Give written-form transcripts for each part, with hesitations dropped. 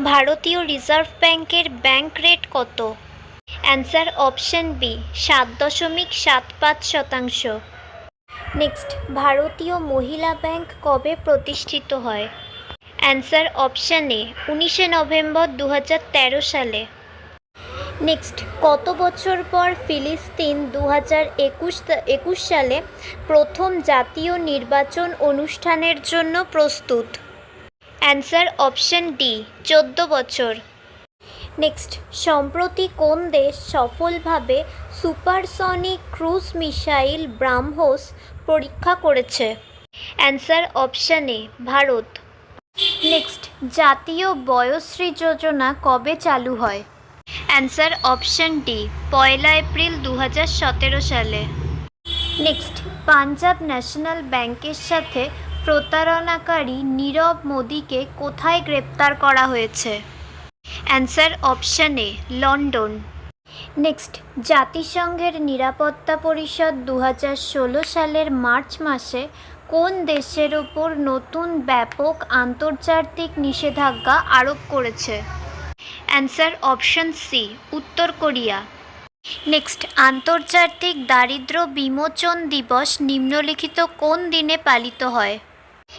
ভারতীয় রিজার্ভ ব্যাঙ্কের bank rate কত? অ্যান্সার অপশন বি ৭.৭৫%। নেক্সট, ভারতীয় মহিলা ব্যাংক কবে প্রতিষ্ঠিত হয়? অ্যান্সার অপশন এ 19 নভেম্বর 2013 সালে। নেক্সট, কত বছর পর ফিলিস্তিন 2021 সালে প্রথম জাতীয় নির্বাচন অনুষ্ঠানের জন্য প্রস্তুত? অ্যান্সার অপশন ডি 14 বছর। নেক্সট, সম্প্রতি কোন দেশ সফলভাবে সুপারসনিক ক্রুজ মিসাইল ব্রাহ্মোস পরীক্ষা করেছে? Answer option A Bharat. Next, জাতীয় বয়শ্রী যোজনা কবে চালু হয়? অ্যান্সার অপশন ডি 1 এপ্রিল 2017 সালে। নেক্সট, পাঞ্জাব ন্যাশনাল ব্যাংকের সাথে প্রতারণাকারী নীরব মোদিকে কোথায় গ্রেপ্তার করা হয়েছে? Answer option A London. Next, জাতিসংঘের নিরাপত্তা পরিষদ 2016 সালের মার্চ মাসে কোন দেশের ওপর নতুন ব্যাপক আন্তর্জাতিক নিষেধাজ্ঞা আরোপ করেছে? অ্যান্সার অপশন সি উত্তর কোরিয়া। নেক্সট, আন্তর্জাতিক দারিদ্র্য বিমোচন দিবস নিম্নলিখিত কোন দিনে পালিত হয়?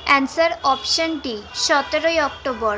Answer option D 17 October.